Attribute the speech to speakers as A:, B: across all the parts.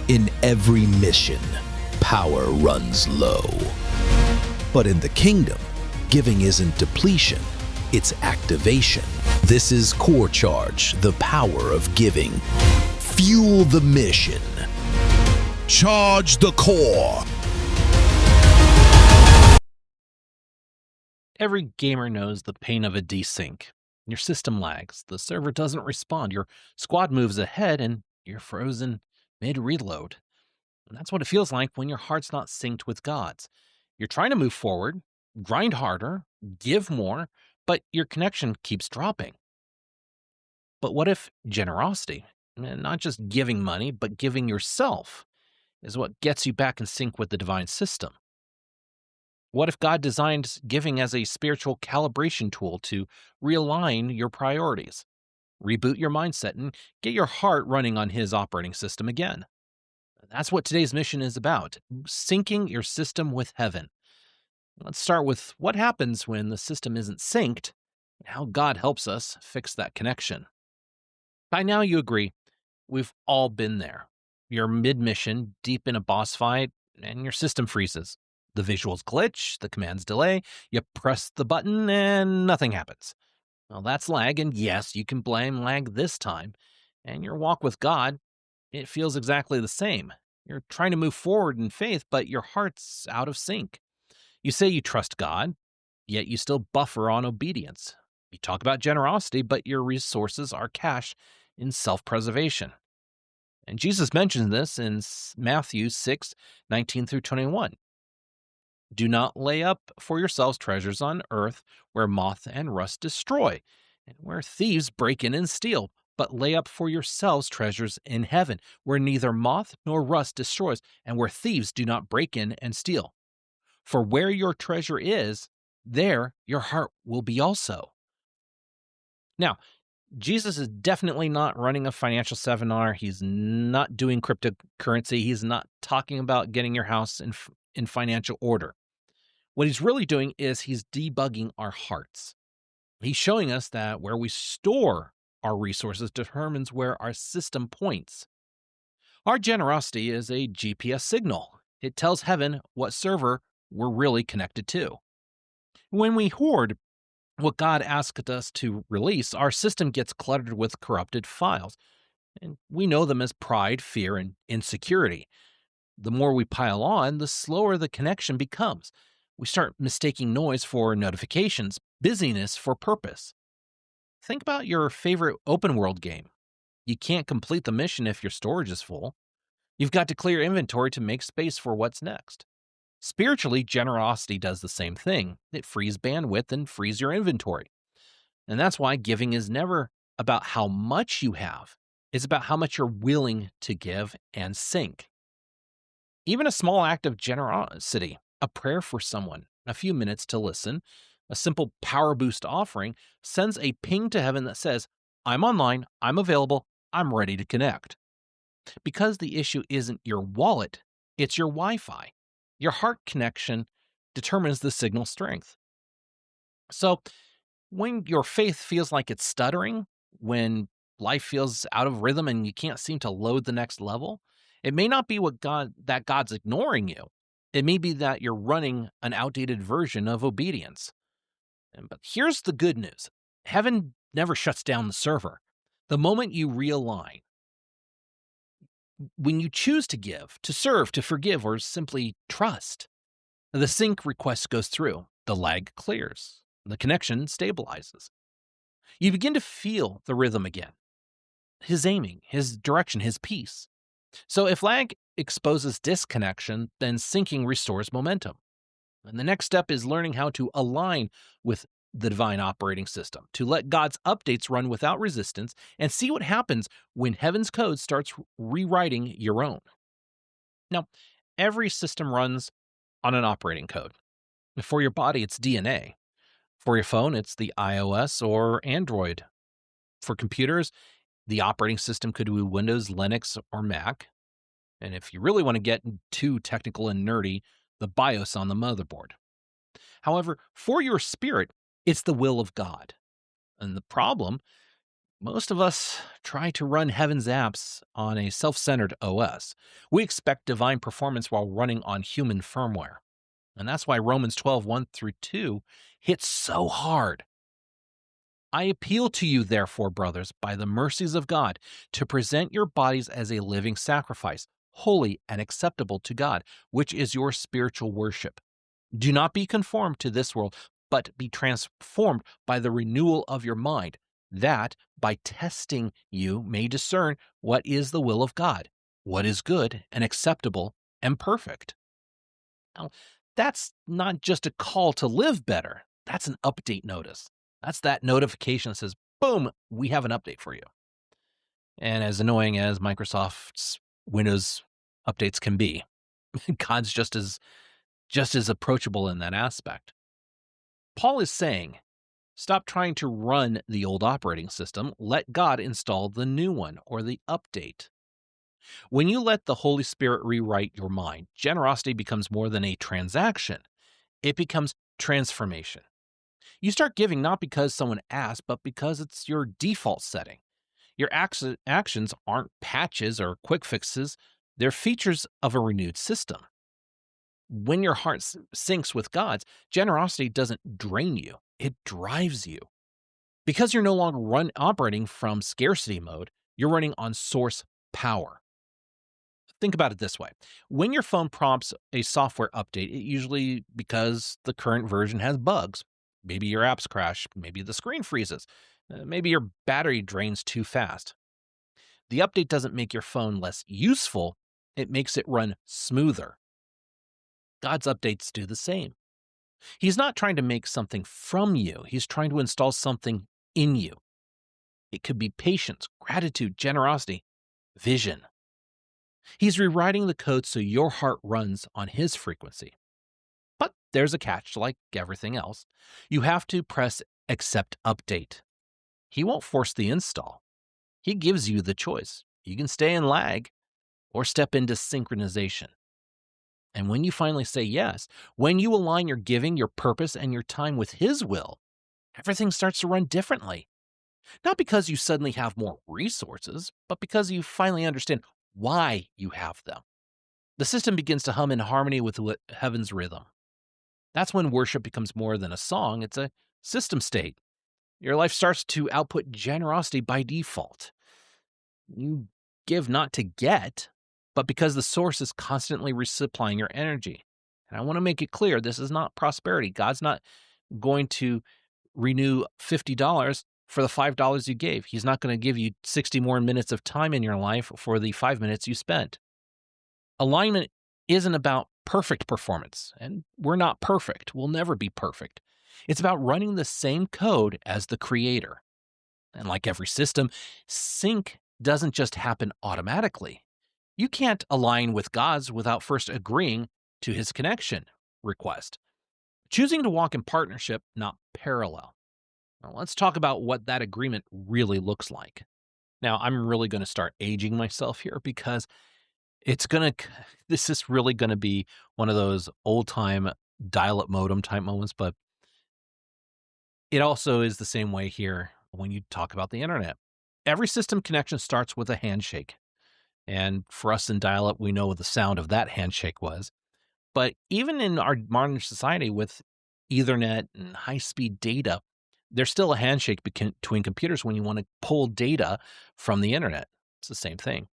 A: In every mission, power runs low. But in the kingdom, giving isn't depletion, it's activation. This is Core Charge, the power of giving. Fuel the mission. Charge the core.
B: Every gamer knows the pain of a desync. Your system lags, the server doesn't respond, your squad moves ahead, and you're frozen mid-reload. And that's what it feels like when your heart's not synced with God's. You're trying to move forward, grind harder, give more, but your connection keeps dropping. But what if generosity, and not just giving money, but giving yourself, is what gets you back in sync with the divine system? What if God designed giving as a spiritual calibration tool to realign your priorities, reboot your mindset, and get your heart running on His operating system again? That's what today's mission is about, syncing your system with heaven. Let's start with what happens when the system isn't synced and how God helps us fix that connection. By now, you agree, we've all been there. You're mid-mission, deep in a boss fight, and your system freezes. The visuals glitch, the commands delay, you press the button, and nothing happens. Well, that's lag, and yes, you can blame lag this time. And your walk with God, it feels exactly the same. You're trying to move forward in faith, but your heart's out of sync. You say you trust God, yet you still buffer on obedience. You talk about generosity, but your resources are cash in self-preservation. And Jesus mentions this in Matthew 6:19-21. Do not lay up for yourselves treasures on earth where moth and rust destroy, and where thieves break in and steal, but lay up for yourselves treasures in heaven, where neither moth nor rust destroys, and where thieves do not break in and steal. For where your treasure is, there your heart will be also. Now, Jesus is definitely not running a financial seminar. He's not doing cryptocurrency. He's not talking about getting your house in financial order. What he's really doing is he's debugging our hearts. He's showing us that where we store our resources determines where our system points. Our generosity is a GPS signal. It tells heaven what server we're really connected to. When we hoard what God asked us to release, our system gets cluttered with corrupted files. And we know them as pride, fear, and insecurity. The more we pile on, the slower the connection becomes. We start mistaking noise for notifications, busyness for purpose. Think about your favorite open world game. You can't complete the mission if your storage is full. You've got to clear inventory to make space for what's next. Spiritually, generosity does the same thing. It frees bandwidth and frees your inventory. And that's why giving is never about how much you have. It's about how much you're willing to give and sync. Even a small act of generosity, a prayer for someone, a few minutes to listen, a simple power boost offering sends a ping to heaven that says, I'm online, I'm available, I'm ready to connect. Because the issue isn't your wallet, it's your Wi-Fi. Your heart connection determines the signal strength. So when your faith feels like it's stuttering, when life feels out of rhythm and you can't seem to load the next level, it may not be that God's ignoring you. It may be that you're running an outdated version of obedience. But here's the good news. Heaven never shuts down the server. The moment you realign, when you choose to give, to serve, to forgive, or simply trust, the sync request goes through, the lag clears, the connection stabilizes. You begin to feel the rhythm again, His aiming, His direction, His peace. So if lag exposes disconnection, then syncing restores momentum. And the next step is learning how to align with the divine operating system, to let God's updates run without resistance and see what happens when heaven's code starts rewriting your own. Now, every system runs on an operating code. For your body, it's DNA. For your phone, it's the iOS or Android. For computers, the operating system could be Windows, Linux, or Mac. And if you really want to get too technical and nerdy, the BIOS on the motherboard. However, for your spirit, it's the will of God. And the problem, Most of us try to run Heaven's apps on a self centered OS. We expect divine performance while running on human firmware. And that's why Romans 12, 1 through 2 hits so hard. I appeal to you, therefore, brothers, by the mercies of God, to present your bodies as a living sacrifice, holy and acceptable to God, which is your spiritual worship. Do not be conformed to this world, but be transformed by the renewal of your mind, that by testing you may discern what is the will of God, what is good and acceptable and perfect. Now, that's not just a call to live better, that's an update notice. That's that notification that says, boom, we have an update for you. And as annoying as Microsoft's Windows updates can be, God's just as approachable in that aspect. Paul is saying, stop trying to run the old operating system. Let God install the new one or the update. When you let the Holy Spirit rewrite your mind, generosity becomes more than a transaction. It becomes transformation. You start giving not because someone asked, but because it's your default setting. Your actions aren't patches or quick fixes, they're features of a renewed system. When your heart syncs with God's, generosity doesn't drain you, it drives you. Because you're no longer operating from scarcity mode, you're running on source power. Think about it this way. When your phone prompts a software update, it usually because the current version has bugs. Maybe your apps crash, maybe the screen freezes, maybe your battery drains too fast. The update doesn't make your phone less useful, it makes it run smoother. God's updates do the same. He's not trying to make something from you, he's trying to install something in you. It could be patience, gratitude, generosity, vision. He's rewriting the code so your heart runs on his frequency. But there's a catch, like everything else. You have to press accept update. He won't force the install. He gives you the choice. You can stay in lag or step into synchronization. And when you finally say yes, when you align your giving, your purpose, and your time with his will, everything starts to run differently. Not because you suddenly have more resources, but because you finally understand why you have them. The system begins to hum in harmony with heaven's rhythm. That's when worship becomes more than a song, it's a system state. Your life starts to output generosity by default. You give not to get, but because the source is constantly resupplying your energy. And I want to make it clear this is not prosperity. God's not going to renew $50 for the $5 you gave. He's not going to give you 60 more minutes of time in your life for the 5 minutes you spent. Alignment isn't about perfect performance, and we're not perfect. We'll never be perfect. It's about running the same code as the creator. And like every system, sync doesn't just happen automatically. You can't align with God's without first agreeing to his connection request. Choosing to walk in partnership, not parallel. Now, let's talk about what that agreement really looks like. Now, I'm really going to start aging myself here because this is really going to be one of those old time dial up modem type moments, but it also is the same way here when you talk about the internet. Every system connection starts with a handshake. And for us in dial up, we know what the sound of that handshake was. But even in our modern society with Ethernet and high speed data, there's still a handshake between computers when you want to pull data from the internet. It's the same thing.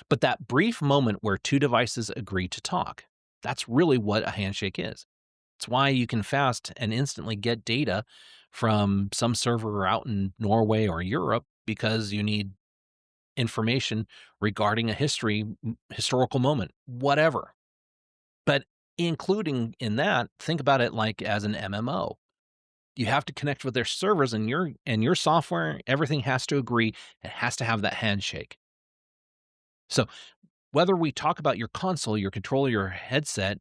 B: But that brief moment where two devices agree to talk, that's really what a handshake is. It's why you can fast and instantly get data from some server out in Norway or Europe because you need information regarding a historical moment, whatever. But including in that, think about it like as an MMO. You have to connect with their servers and your software, everything has to agree. It has to have that handshake. So whether we talk about your console, your controller, your headset,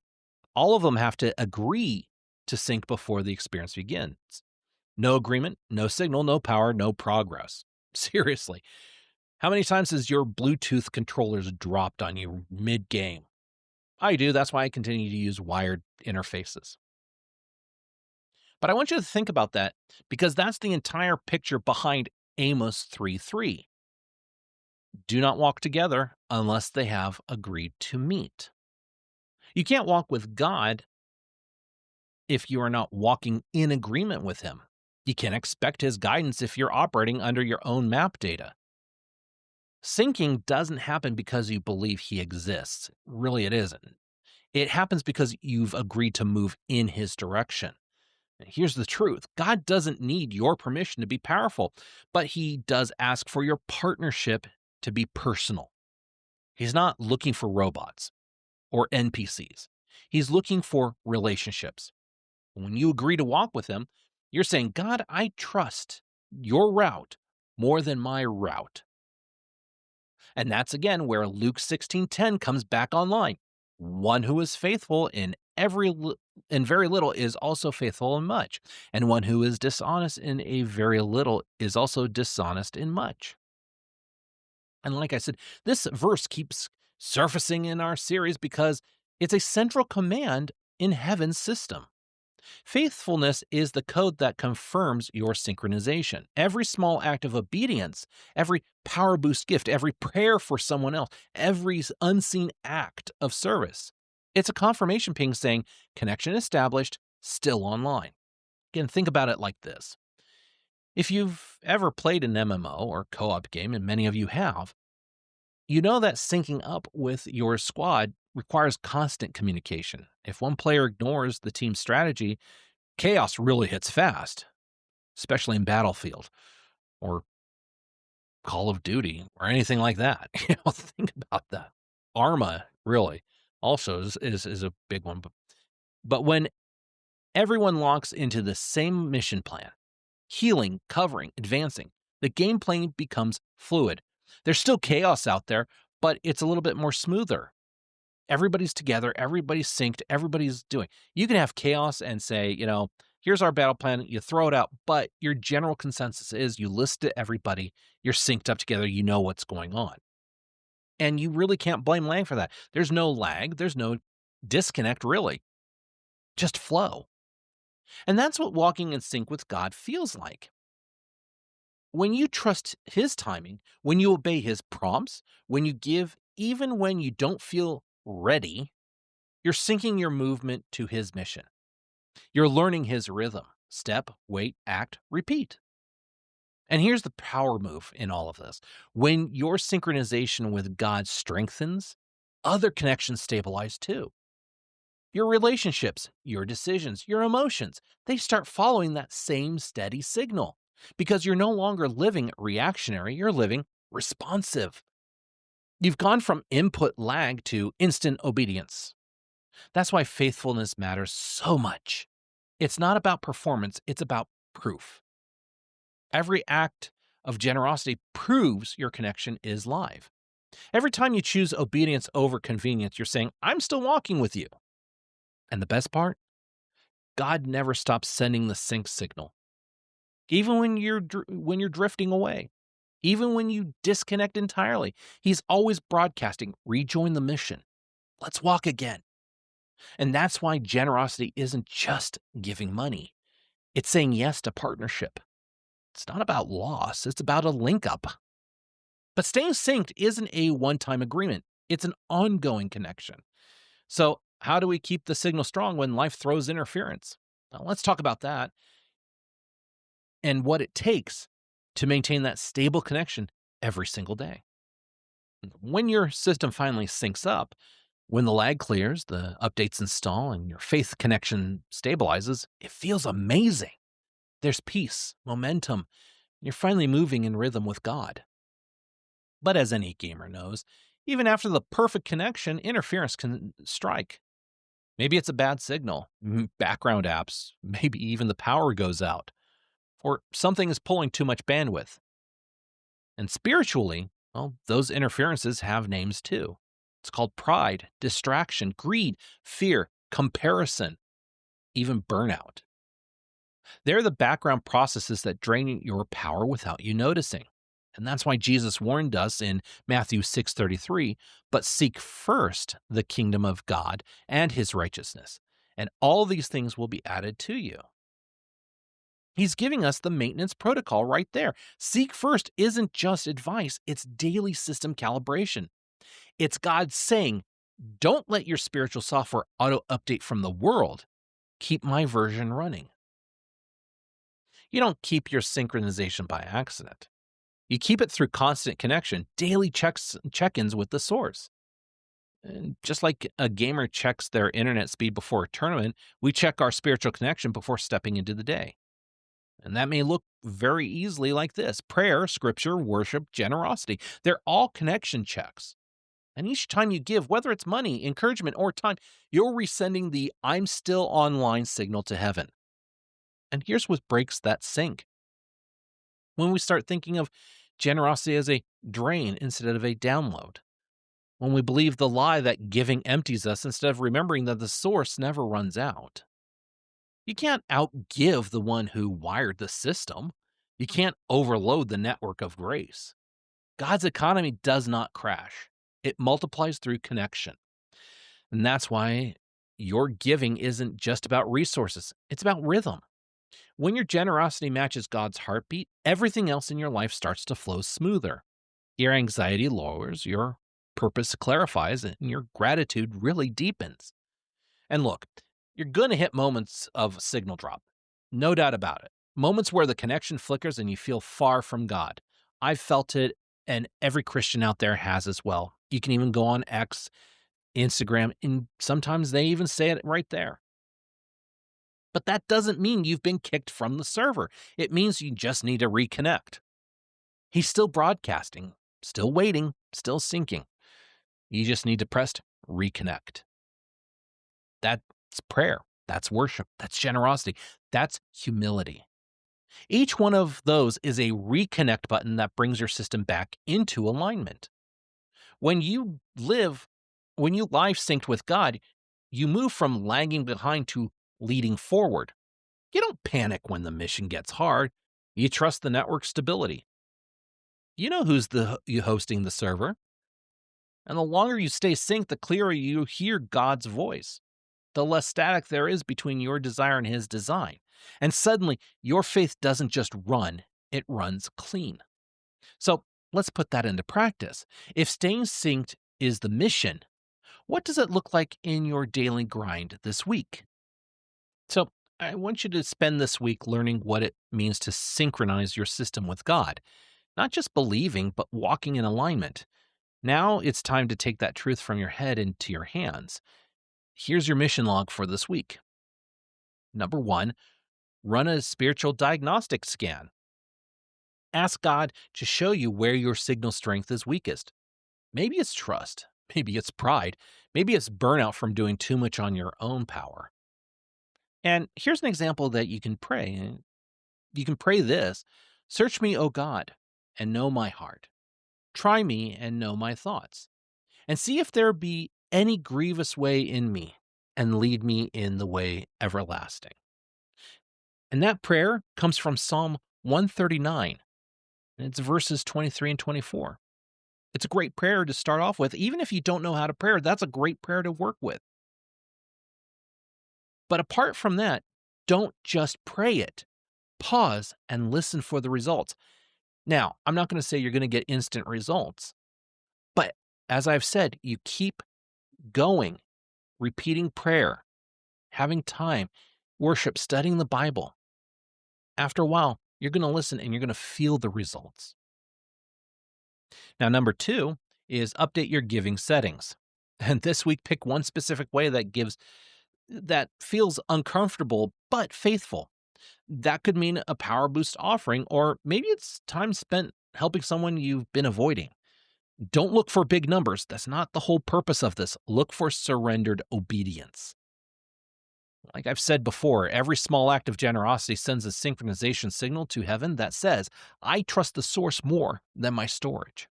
B: all of them have to agree to sync before the experience begins. No agreement, no signal, no power, no progress. Seriously. How many times has your Bluetooth controllers dropped on you mid-game? I do. That's why I continue to use wired interfaces. But I want you to think about that because that's the entire picture behind Amos 3:3. Do not walk together unless they have agreed to meet. You can't walk with God if you are not walking in agreement with Him. You can't expect His guidance if you're operating under your own map data. Syncing doesn't happen because you believe He exists. Really, it isn't. It happens because you've agreed to move in His direction. And here's the truth: God doesn't need your permission to be powerful, but He does ask for your partnership to be personal. He's not looking for robots or NPCs. He's looking for relationships. When you agree to walk with Him, you're saying, God, I trust your route more than my route. And that's again where Luke 16:10 comes back online. One who is faithful in very little is also faithful in much, and one who is dishonest in a very little is also dishonest in much. And like I said, this verse keeps surfacing in our series because it's a central command in heaven's system. Faithfulness is the code that confirms your synchronization. Every small act of obedience, every power boost gift, every prayer for someone else, every unseen act of service. It's a confirmation ping saying, connection established, still online. Again, think about it like this. If you've ever played an MMO or co-op game, and many of you have, you know that syncing up with your squad requires constant communication. If one player ignores the team's strategy, chaos really hits fast, especially in Battlefield or Call of Duty or anything like that. Think about that. Arma, really, also is a big one. But when everyone locks into the same mission plan, healing, covering, advancing, the gameplay becomes fluid. There's still chaos out there, but it's a little bit more smoother. Everybody's together, everybody's synced, everybody's doing. You can have chaos and say, here's our battle plan, you throw it out, but your general consensus is you list it everybody, you're synced up together, you know what's going on. And you really can't blame lag for that. There's no lag, there's no disconnect really. Just flow. And that's what walking in sync with God feels like. When you trust His timing, when you obey His prompts, when you give even when you don't feel ready, you're syncing your movement to His mission. You're learning His rhythm: step, wait, act, repeat. And here's the power move in all of this. When your synchronization with God strengthens, other connections stabilize too. Your relationships, your decisions, your emotions, they start following that same steady signal because you're no longer living reactionary, you're living responsive. You've gone from input lag to instant obedience. That's why faithfulness matters so much. It's not about performance, it's about proof. Every act of generosity proves your connection is live. Every time you choose obedience over convenience, you're saying, I'm still walking with you. And the best part? God never stops sending the sync signal. Even when you're drifting away, even when you disconnect entirely, He's always broadcasting, rejoin the mission. Let's walk again. And that's why generosity isn't just giving money. It's saying yes to partnership. It's not about loss, it's about a link up. But staying synced isn't a one-time agreement. It's an ongoing connection. So how do we keep the signal strong when life throws interference? Now, let's talk about that and what it takes to maintain that stable connection every single day. When your system finally syncs up, when the lag clears, the updates install, and your faith connection stabilizes, it feels amazing. There's peace, momentum. You're finally moving in rhythm with God. But as any gamer knows, even after the perfect connection, interference can strike. Maybe it's a bad signal, background apps, maybe even the power goes out, or something is pulling too much bandwidth. And spiritually, well, those interferences have names too. It's called pride, distraction, greed, fear, comparison, even burnout. They're the background processes that drain your power without you noticing. And that's why Jesus warned us in Matthew 6:33, but seek first the kingdom of God and His righteousness, and all these things will be added to you. He's giving us the maintenance protocol right there. Seek first isn't just advice, it's daily system calibration. It's God saying, don't let your spiritual software auto update from the world. Keep my version running. You don't keep your synchronization by accident. You keep it through constant connection, daily check-ins with the source. And just like a gamer checks their internet speed before a tournament, we check our spiritual connection before stepping into the day. And that may look very easily like this: prayer, scripture, worship, generosity. They're all connection checks. And each time you give, whether it's money, encouragement, or time, you're resending the I'm still online signal to heaven. And here's what breaks that sync: when we start thinking of generosity as a drain instead of a download. When we believe the lie that giving empties us instead of remembering that the source never runs out. You can't outgive the one who wired the system. You can't overload the network of grace. God's economy does not crash. It multiplies through connection. And that's why your giving isn't just about resources, it's about rhythm. When your generosity matches God's heartbeat, everything else in your life starts to flow smoother. Your anxiety lowers, your purpose clarifies, and your gratitude really deepens. And look, you're going to hit moments of signal drop. No doubt about it. Moments where the connection flickers and you feel far from God. I've felt it, and every Christian out there has as well. You can even go on X, Instagram, and sometimes they even say it right there. But that doesn't mean you've been kicked from the server. It means you just need to reconnect. He's still broadcasting, still waiting, still syncing. You just need to press reconnect. That's prayer. That's worship. That's generosity. That's humility. Each one of those is a reconnect button that brings your system back into alignment. When you live synced with God, you move from lagging behind to leading forward. You don't panic when the mission gets hard. You trust the network stability. You know who's you hosting the server. And the longer you stay synced, the clearer you hear God's voice, the less static there is between your desire and his design. And suddenly, your faith doesn't just run, it runs clean. So let's put that into practice. If staying synced is the mission, what does it look like in your daily grind this week? So I want you to spend this week learning what it means to synchronize your system with God, not just believing, but walking in alignment. Now it's time to take that truth from your head into your hands. Here's your mission log for this week. Number 1, run a spiritual diagnostic scan. Ask God to show you where your signal strength is weakest. Maybe it's trust. Maybe it's pride. Maybe it's burnout from doing too much on your own power. And here's an example that you can pray. You can pray this: search me, O God, and know my heart. Try me and know my thoughts, and see if there be any grievous way in me, and lead me in the way everlasting. And that prayer comes from Psalm 139, and it's verses 23 and 24. It's a great prayer to start off with. Even if you don't know how to pray, that's a great prayer to work with. But apart from that, don't just pray it. Pause and listen for the results. Now, I'm not going to say you're going to get instant results, but as I've said, you keep going, repeating prayer, having time, worship, studying the Bible. After a while, you're going to listen and you're going to feel the results. Now, number 2 is update your giving settings. And this week, pick one specific way that feels uncomfortable but faithful. That could mean a power boost offering, or maybe it's time spent helping someone you've been avoiding. Don't look for big numbers. That's not the whole purpose of this. Look for surrendered obedience. Like I've said before, every small act of generosity sends a synchronization signal to heaven that says, I trust the source more than my storage.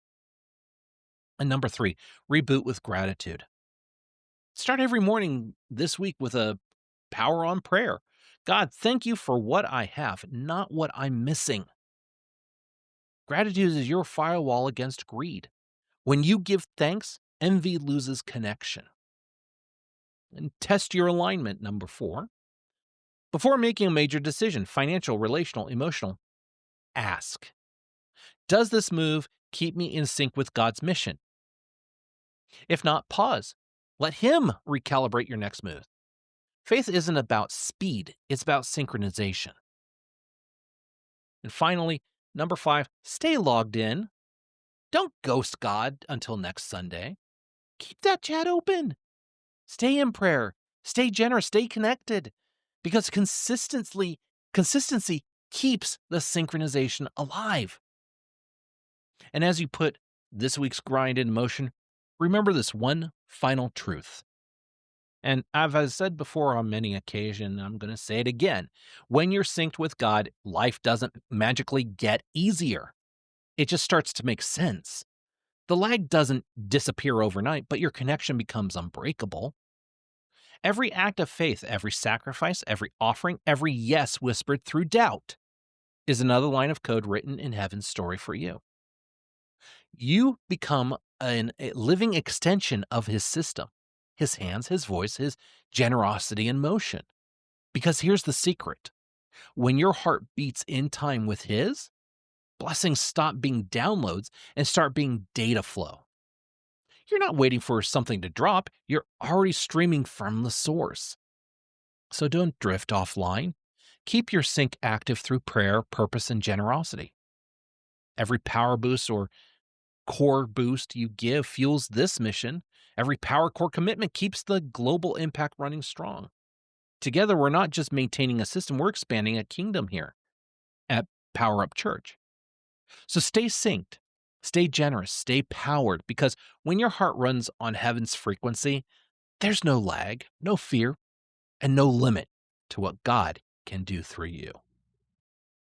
B: And number 3, reboot with gratitude. Start every morning this week with a power on prayer. God, thank you for what I have, not what I'm missing. Gratitude is your firewall against greed. When you give thanks, envy loses connection. And test your alignment, number 4. Before making a major decision, financial, relational, emotional, ask, does this move keep me in sync with God's mission? If not, pause. Let Him recalibrate your next move. Faith isn't about speed, it's about synchronization. And finally, number 5, stay logged in. Don't ghost God until next Sunday. Keep that chat open. Stay in prayer. Stay generous. Stay connected. Because consistency keeps the synchronization alive. And as you put this week's grind in motion, remember this one final truth. And as I've said before on many occasions, I'm going to say it again. When you're synced with God, life doesn't magically get easier. It just starts to make sense. The lag doesn't disappear overnight, but your connection becomes unbreakable. Every act of faith, every sacrifice, every offering, every yes whispered through doubt is another line of code written in heaven's story for you. You become a living extension of His system, His hands, His voice, His generosity and motion. Because here's the secret. When your heart beats in time with His, blessings stop being downloads and start being data flow. You're not waiting for something to drop. You're already streaming from the source. So don't drift offline. Keep your sync active through prayer, purpose, and generosity. Every power boost or core boost you give fuels this mission. Every power core commitment keeps the global impact running strong. Together, we're not just maintaining a system, we're expanding a kingdom here at Power Up Church. So stay synced, stay generous, stay powered, because when your heart runs on heaven's frequency, there's no lag, no fear, and no limit to what God can do through you.